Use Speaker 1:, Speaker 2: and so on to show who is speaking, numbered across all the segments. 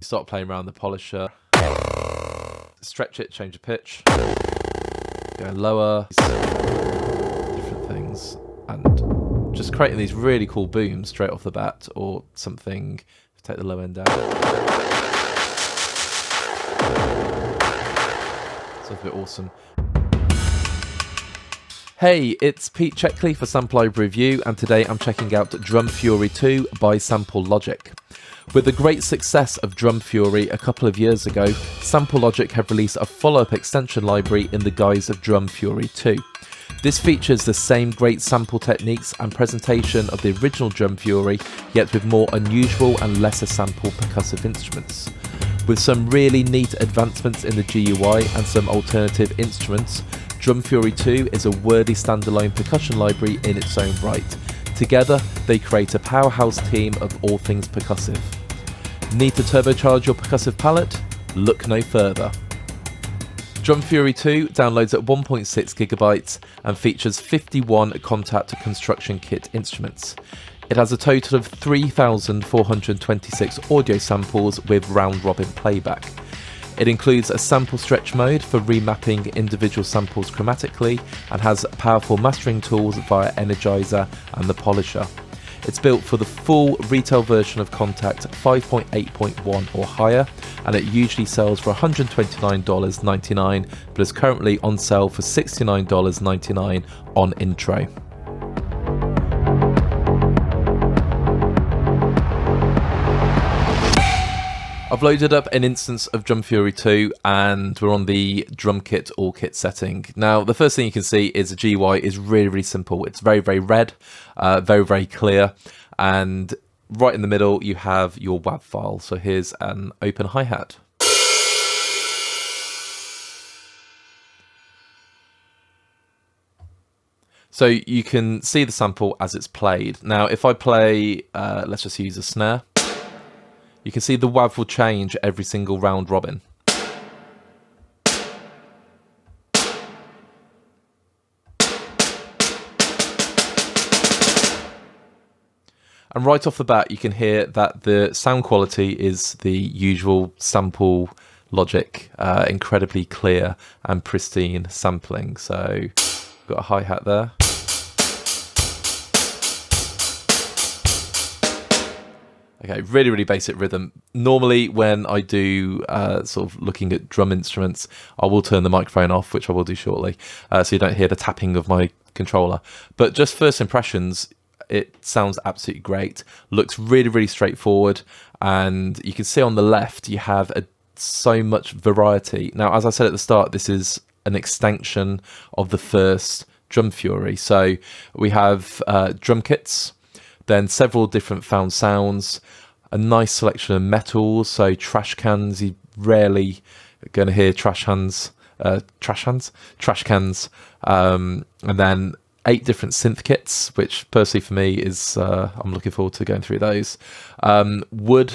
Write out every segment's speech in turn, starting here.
Speaker 1: start playing around the polisher, stretch it, change the pitch, go lower, different things, and just creating these really cool booms straight off the bat, or something, take the low end down. Sounds a bit awesome. Hey, it's Pete Checkley for Sample Library Review, and today I'm checking out Drum Fury 2 by Sample Logic. With the great success of Drum Fury a couple of years ago, Sample Logic have released a follow-up extension library in the guise of Drum Fury 2. This features the same great sample techniques and presentation of the original Drum Fury, yet with more unusual and lesser sample percussive instruments. With some really neat advancements in the GUI and some alternative instruments, Drum Fury 2 is a worthy standalone percussion library in its own right. Together, they create a powerhouse team of all things percussive. Need to turbocharge your percussive palette? Look no further. Drum Fury 2 downloads at 1.6 gigabytes and features 51 contact construction kit instruments. It has a total of 3,426 audio samples with round-robin playback. It includes a sample stretch mode for remapping individual samples chromatically and has powerful mastering tools via Energizer and the Polisher. It's built for the full retail version of Contact 5.8.1 or higher, and it usually sells for $129.99, but is currently on sale for $69.99 on Intro. I've loaded up an instance of Drum Fury 2 and we're on the drum kit all kit setting. Now the first thing you can see is the GUI is really simple. It's very red, very clear, and right in the middle you have your WAV file. So here's an open hi-hat. So you can see the sample as it's played. Now if I play, let's just use a snare. You can see the WAV will change every single round robin. And right off the bat, you can hear that the sound quality is the usual Sample Logic, incredibly clear and pristine sampling. So, got a hi-hat there. Okay, really basic rhythm. Normally when I do sort of looking at drum instruments, I will turn the microphone off, which I will do shortly, so you don't hear the tapping of my controller. But just first impressions, it sounds absolutely great. Looks really straightforward, and you can see on the left you have so much variety. Now, as I said at the start, this is an extension of the first Drum Fury. So we have drum kits, then several different found sounds, a nice selection of metals, so trash cans. You rarely going to hear trash cans, and then 8 different synth kits, which personally for me is, I'm looking forward to going through those. Wood,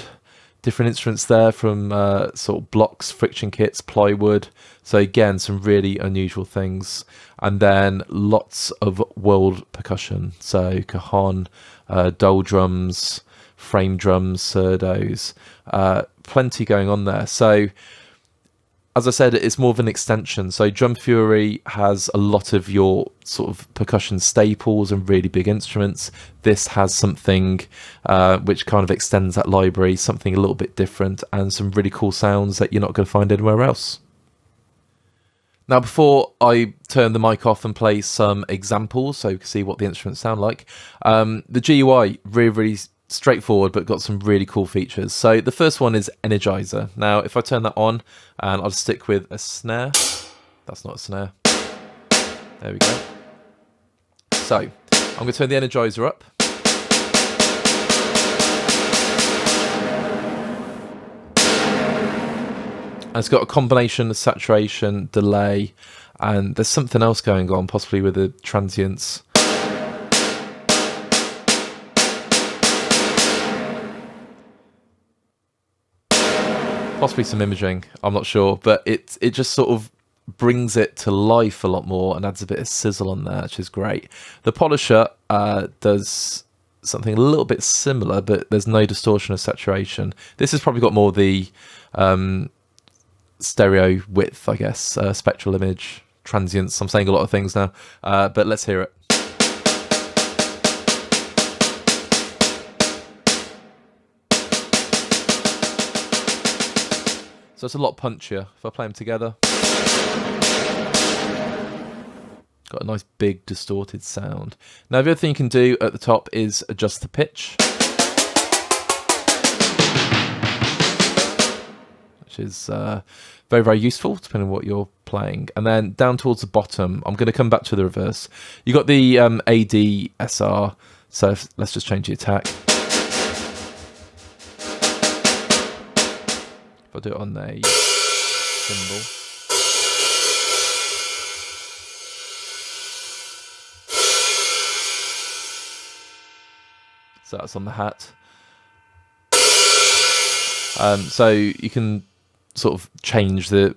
Speaker 1: different instruments there from sort of blocks, friction kits, plywood. So again, some really unusual things. And then lots of world percussion. So cajon, dole drums, frame drums, surdos, plenty going on there. So as I said, it's more of an extension. So Drum Fury has a lot of your sort of percussion staples and really big instruments. This has something which kind of extends that library, something a little bit different, and some really cool sounds that you're not going to find anywhere else. Now, before I turn the mic off and play some examples so you can see what the instruments sound like, the GUI, really straightforward, but got some really cool features. So the first one is Energizer. Now, if I turn that on, and I'll stick with a snare. That's not a snare. There we go. So I'm going to turn the Energizer up. And it's got a combination of saturation, delay, and there's something else going on, possibly with the transients. Possibly some imaging, I'm not sure, but it just sort of brings it to life a lot more and adds a bit of sizzle on there, which is great. The Polisher does something a little bit similar, but there's no distortion or saturation. This has probably got more the stereo width, I guess, spectral image, transients. I'm saying a lot of things now, but let's hear it. So it's a lot punchier if I play them together. Got a nice big distorted sound. Now the other thing you can do at the top is adjust the pitch, which is very, very useful depending on what you're playing. And then down towards the bottom, I'm going to come back to the reverse. You got the ADSR, so let's just change the attack. If I do it on a cymbal. So that's on the hat. So you can sort of change the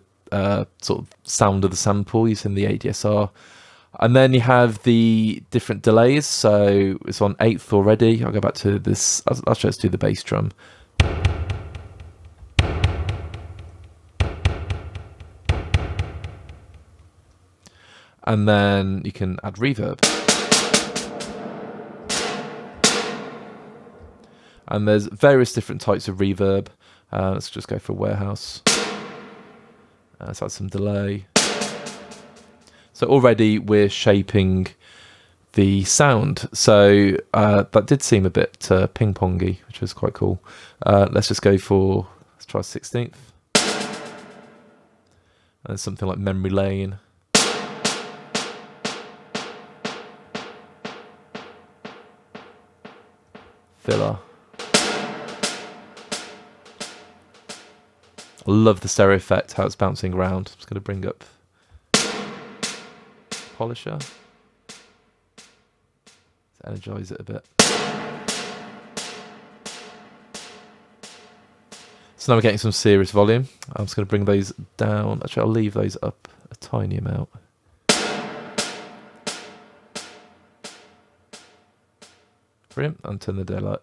Speaker 1: sort of sound of the sample using the ADSR. And then you have the different delays. So it's on 8th already. I'll go back to this. I'll just do the bass drum. And then you can add reverb. And there's various different types of reverb. Let's just go for warehouse. Let's add some delay. So already we're shaping the sound. So that did seem a bit ping-pongy, which was quite cool. Let's just go for, let's try 16th. And something like memory lane. Filler. I love the stereo effect, how it's bouncing around. I'm just going to bring up Polisher. Let's energize it a bit. So now we're getting some serious volume. I'm just going to bring those down. Actually, I'll leave those up a tiny amount. Brilliant. And turn the delay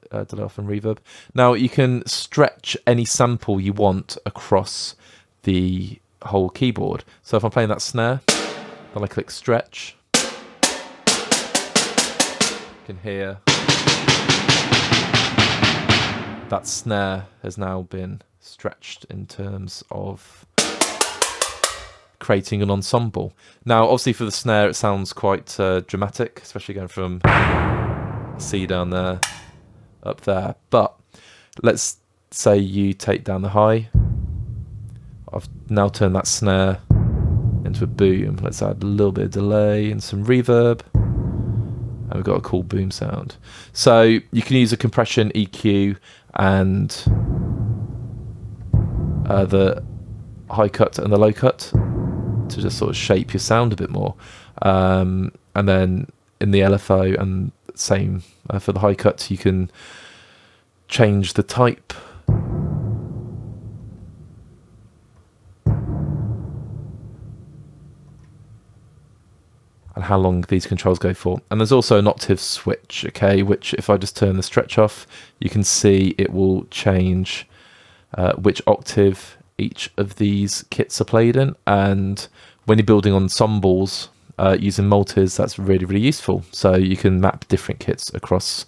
Speaker 1: off and reverb. Now you can stretch any sample you want across the whole keyboard. So if I'm playing that snare, then I click stretch. You can hear that snare has now been stretched in terms of creating an ensemble. Now obviously for the snare it sounds quite dramatic, especially going from C down there, up there. But let's say you take down the high. I've now turned that snare into a boom. Let's add a little bit of delay and some reverb. And we've got a cool boom sound. So you can use a compression, EQ, and the high cut and the low cut to just sort of shape your sound a bit more. And then in the LFO and same for the high cut, you can change the type. And how long these controls go for. And there's also an octave switch, okay, which if I just turn the stretch off, you can see it will change which octave each of these kits are played in. And when you're building ensembles, using multis, that's really, really useful. So you can map different kits across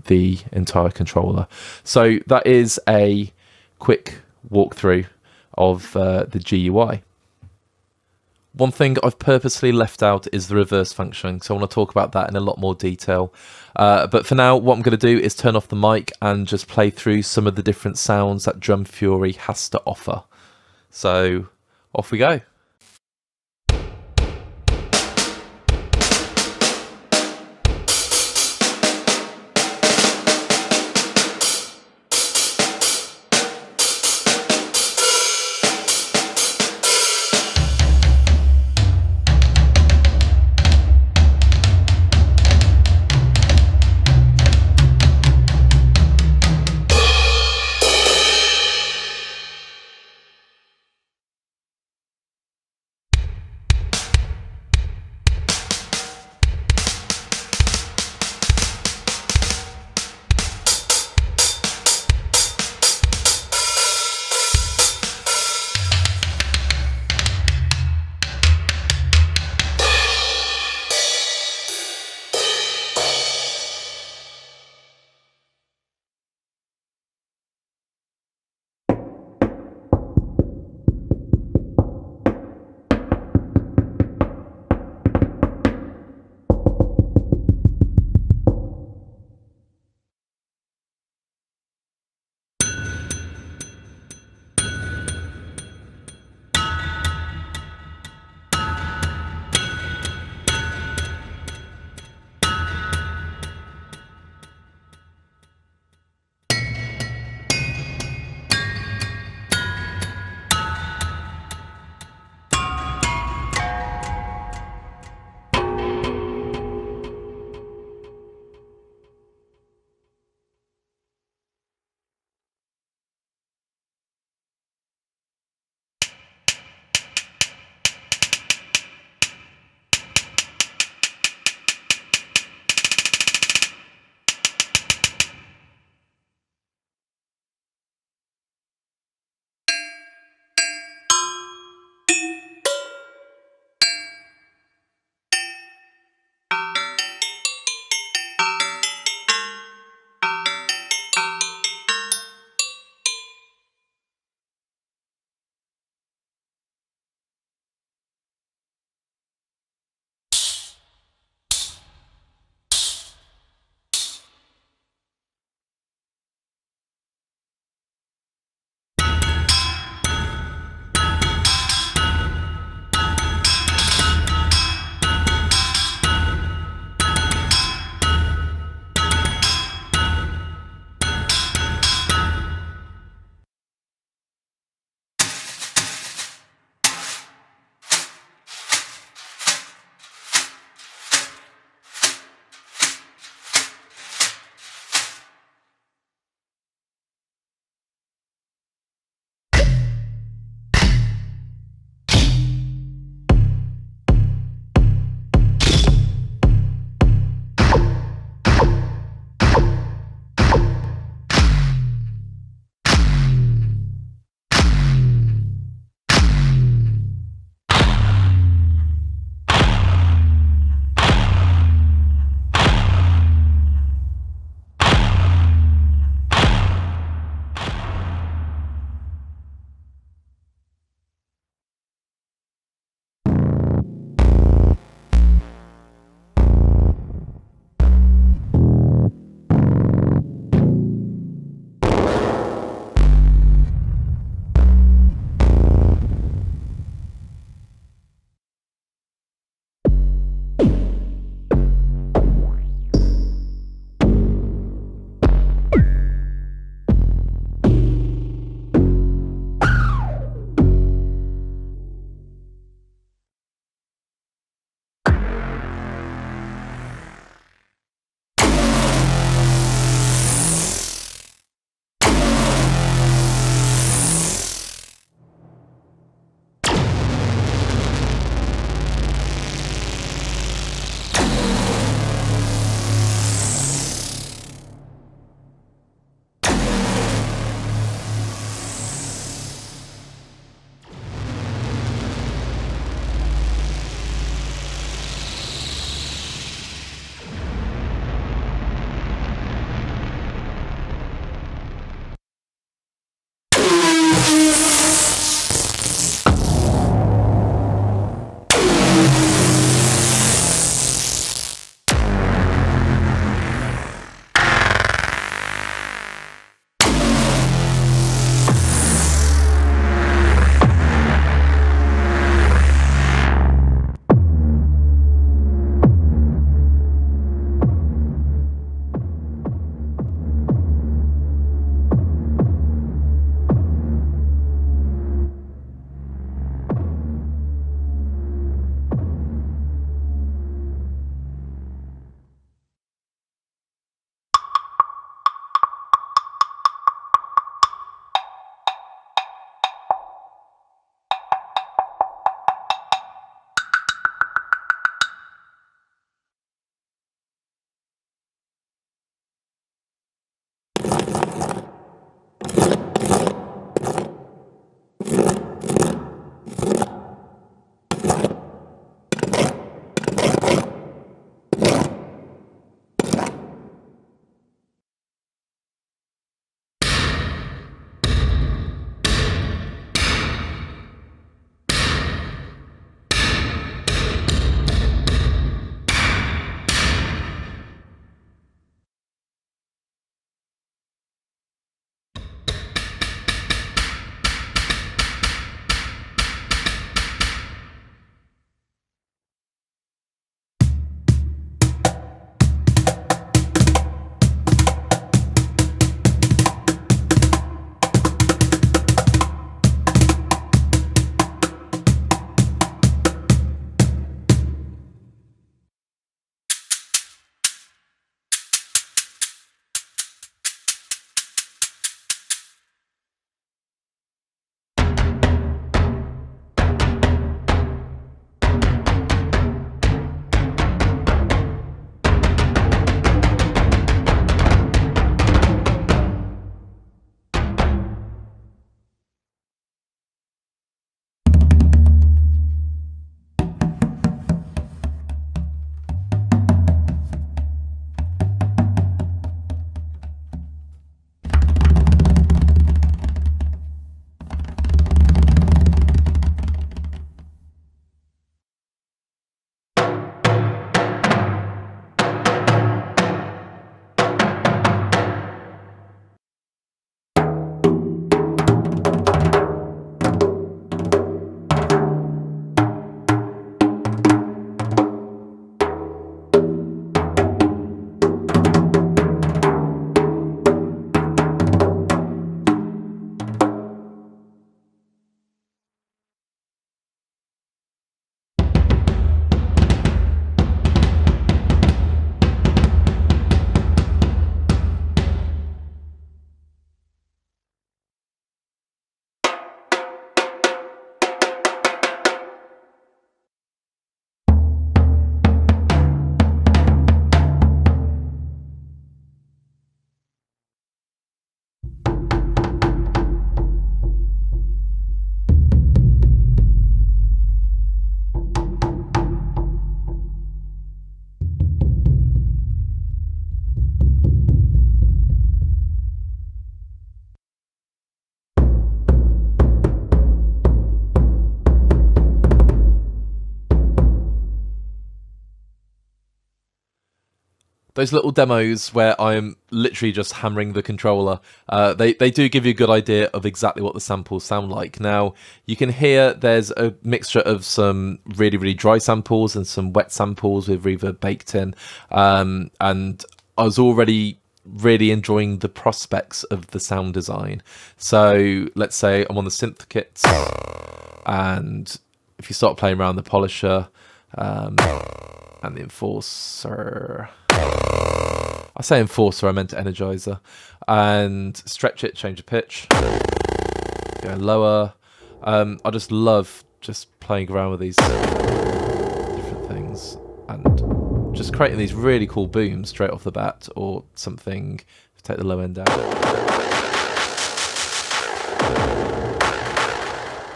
Speaker 1: the entire controller. So that is a quick walkthrough of the GUI. One thing I've purposely left out is the reverse function, so I want to talk about that in a lot more detail. But for now, what I'm going to do is turn off the mic and just play through some of the different sounds that Drum Fury has to offer. So off we go. those little demos where I'm literally just hammering the controller, they do give you a good idea of exactly what the samples sound like. Now, you can hear there's a mixture of some really, really dry samples and some wet samples with reverb baked in. And I was already really enjoying the prospects of the sound design. So let's say I'm on the synth kits, and if you start playing around the polisher and the enforcer, I say enforcer, I meant energizer, and stretch it, change the pitch, go lower. I just love just playing around with these different things and just creating these really cool booms straight off the bat, or something. Take the low end down.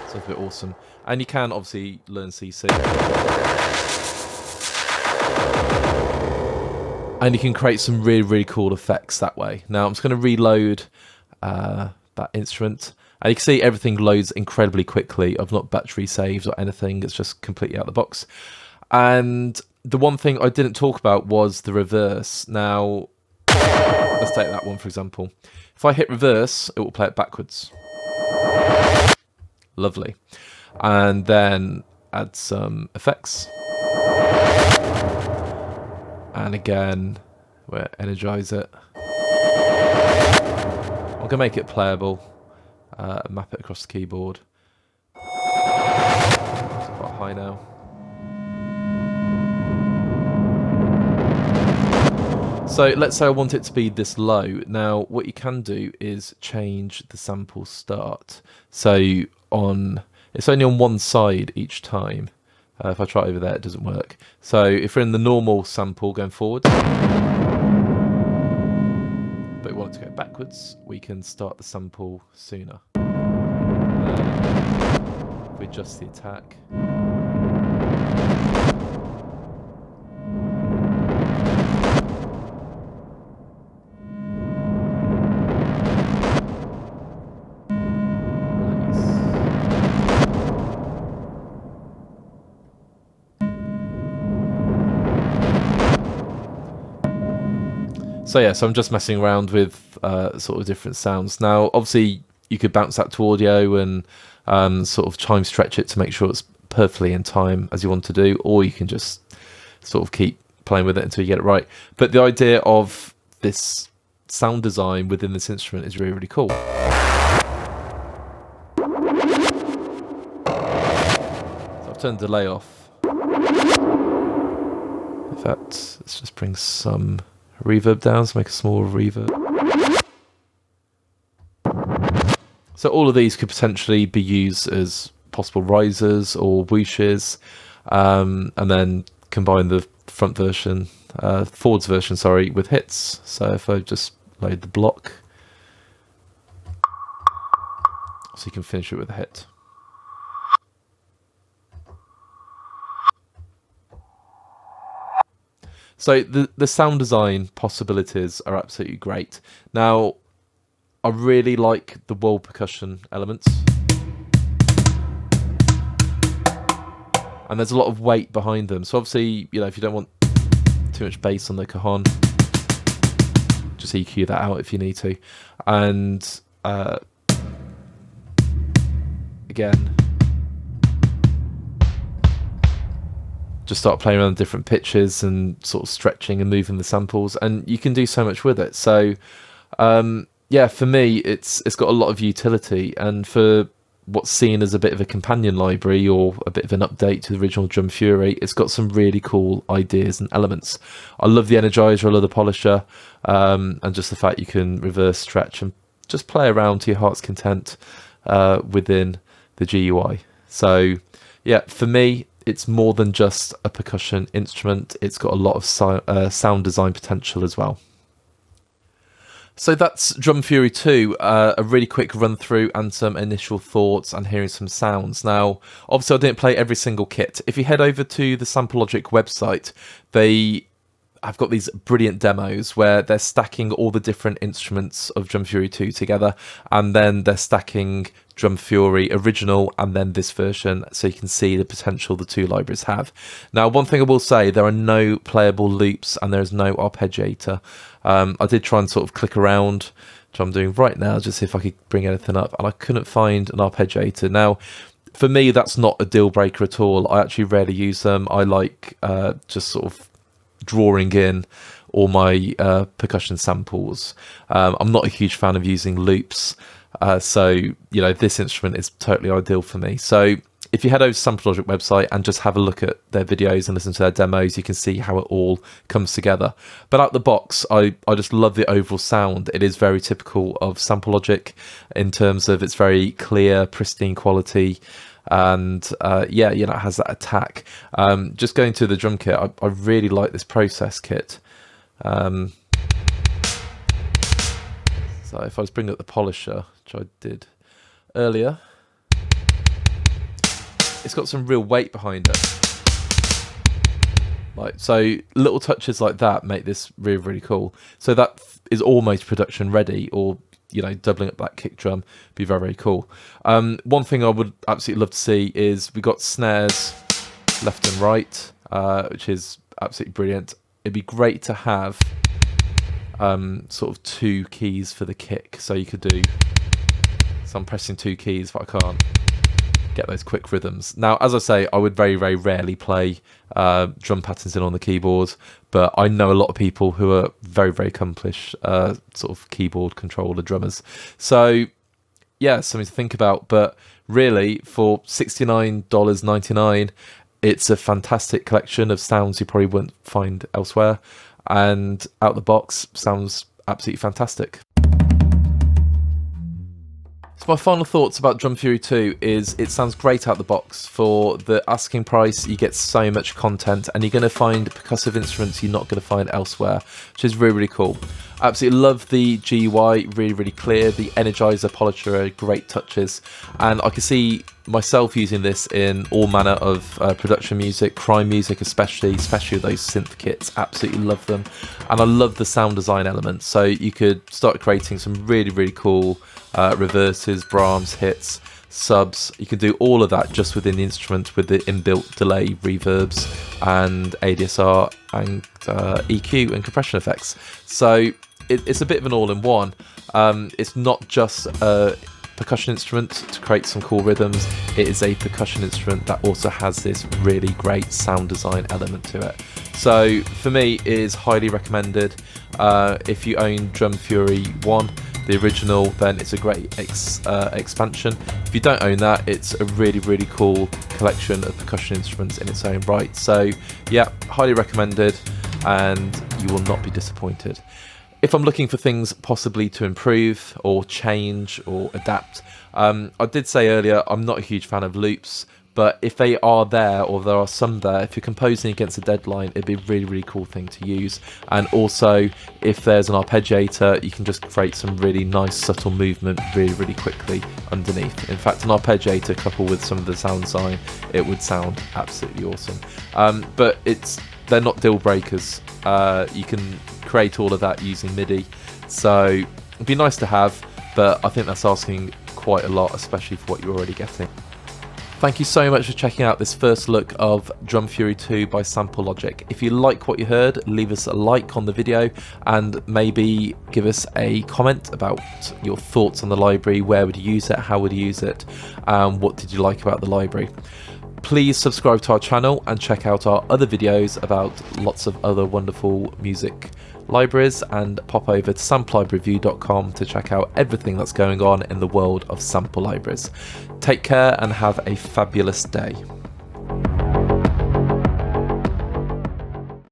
Speaker 1: So it's a bit awesome. And you can obviously learn CC. And you can create some really, really cool effects that way. Now I'm just going to reload that instrument. And you can see everything loads incredibly quickly. I've not battery saved or anything. It's just completely out of the box. And the one thing I didn't talk about was the reverse. Now, let's take that one for example. If I hit reverse, it will play it backwards. Lovely. And then add some effects. And again, we'll energize it. I'm going to make it playable. Map it across the keyboard. It's quite high now. So let's say I want it to be this low. Now what you can do is change the sample start. So it's only on one side each time. If I try over there, it doesn't work. So if we're in the normal sample going forward, but we want it to go backwards, we can start the sample sooner. If we adjust the attack. So yeah, so I'm just messing around with sort of different sounds. Now, obviously, you could bounce that to audio and sort of time stretch it to make sure it's perfectly in time as you want to do, or you can just sort of keep playing with it until you get it right. But the idea of this sound design within this instrument is really, really cool. So I've turned delay off. In fact, let's just bring some reverb down to make a smaller reverb. So all of these could potentially be used as possible risers or whooshes, and then combine the forwards version, sorry, with hits. So if I just load the block, so you can finish it with a hit. So the sound design possibilities are absolutely great. Now, I really like the wall percussion elements. And there's a lot of weight behind them. So obviously, you know, if you don't want too much bass on the cajon, just EQ that out if you need to. And again, just start playing around different pitches and sort of stretching and moving the samples, and you can do so much with it. So yeah, for me it's got a lot of utility, and for what's seen as a bit of a companion library or a bit of an update to the original Drum Fury, it's got some really cool ideas and elements. I love the energizer, I love the polisher, and just the fact you can reverse, stretch and just play around to your heart's content within the GUI. So yeah, for me, it's more than just a percussion instrument. It's got a lot of sound design potential as well. So that's Drum Fury 2, a really quick run through and some initial thoughts and hearing some sounds. Now, obviously I didn't play every single kit. If you head over to the Sample Logic website, they I've got these brilliant demos where they're stacking all the different instruments of Drum Fury 2 together, and then they're stacking Drum Fury original and then this version, so you can see the potential the two libraries have. Now, one thing I will say, there are no playable loops and there is no arpeggiator. I did try and sort of click around, which I'm doing right now, just see if I could bring anything up, and I couldn't find an arpeggiator. Now, for me, that's not a deal breaker at all. I actually rarely use them. I like just sort of drawing in all my percussion samples. I'm not a huge fan of using loops. So, you know, this instrument is totally ideal for me. So if you head over to Sample Logic website and just have a look at their videos and listen to their demos, you can see how it all comes together. But out the box, I just love the overall sound. It is very typical of Sample Logic in terms of it's very clear, pristine quality. And yeah, you know, it has that attack. Just going to the drum kit, I really like this process kit. So if I was bringing up the polisher, which I did earlier, it's got some real weight behind it. Like, so little touches like that make this really, really cool. So that is almost production ready, or, you know, doubling up that kick drum would be very, very cool. One thing I would absolutely love to see is we got snares left and right, which is absolutely brilliant. It'd be great to have sort of two keys for the kick, so you could do, so I'm pressing two keys, but I can't get those quick rhythms. Now, as I say, I would very, very rarely play drum patterns in on the keyboard, but I know a lot of people who are very, very accomplished sort of keyboard controller drummers. So yeah, something to think about. But really, for $69.99, it's a fantastic collection of sounds you probably wouldn't find elsewhere, and out the box sounds absolutely fantastic. So my final thoughts about Drum Fury 2 is it sounds great out the box. For the asking price, you get so much content, and you're going to find percussive instruments you're not going to find elsewhere, which is really, really cool. Absolutely love the GUI, really, really clear. The Energizer polisher are great touches, and I can see myself using this in all manner of production music, crime music especially those synth kits. Absolutely love them, and I love the sound design elements. So you could start creating some really, really cool reverses, Brahms hits, subs. You can do all of that just within the instrument with the inbuilt delay, reverbs, and ADSR, and EQ and compression effects. So it's a bit of an all-in-one. It's not just a percussion instrument to create some cool rhythms. It is a percussion instrument that also has this really great sound design element to it. So for me, it is highly recommended. If you own Drum Fury 1, the original, then it's a great expansion. If you don't own that, it's a really, really cool collection of percussion instruments in its own right. So yeah, highly recommended, and you will not be disappointed. If I'm looking for things possibly to improve or change or adapt, I did say earlier I'm not a huge fan of loops, but if they are there, or there are some there, if you're composing against a deadline, it'd be a really, really cool thing to use. And also, if there's an arpeggiator, you can just create some really nice subtle movement really, really quickly underneath. In fact, an arpeggiator coupled with some of the sound design, it would sound absolutely awesome. But they're not deal breakers. You can create all of that using MIDI, so it'd be nice to have, but I think that's asking quite a lot, especially for what you're already getting. Thank you so much for checking out this first look of Drum Fury 2 by Sample Logic. If you like what you heard, leave us a like on the video, and maybe give us a comment about your thoughts on the library. Where would you use it? How would you use it? What did you like about the library? Please subscribe to our channel and check out our other videos about lots of other wonderful music libraries, and pop over to samplelibraryreview.com to check out everything that's going on in the world of sample libraries. Take care and have a fabulous day.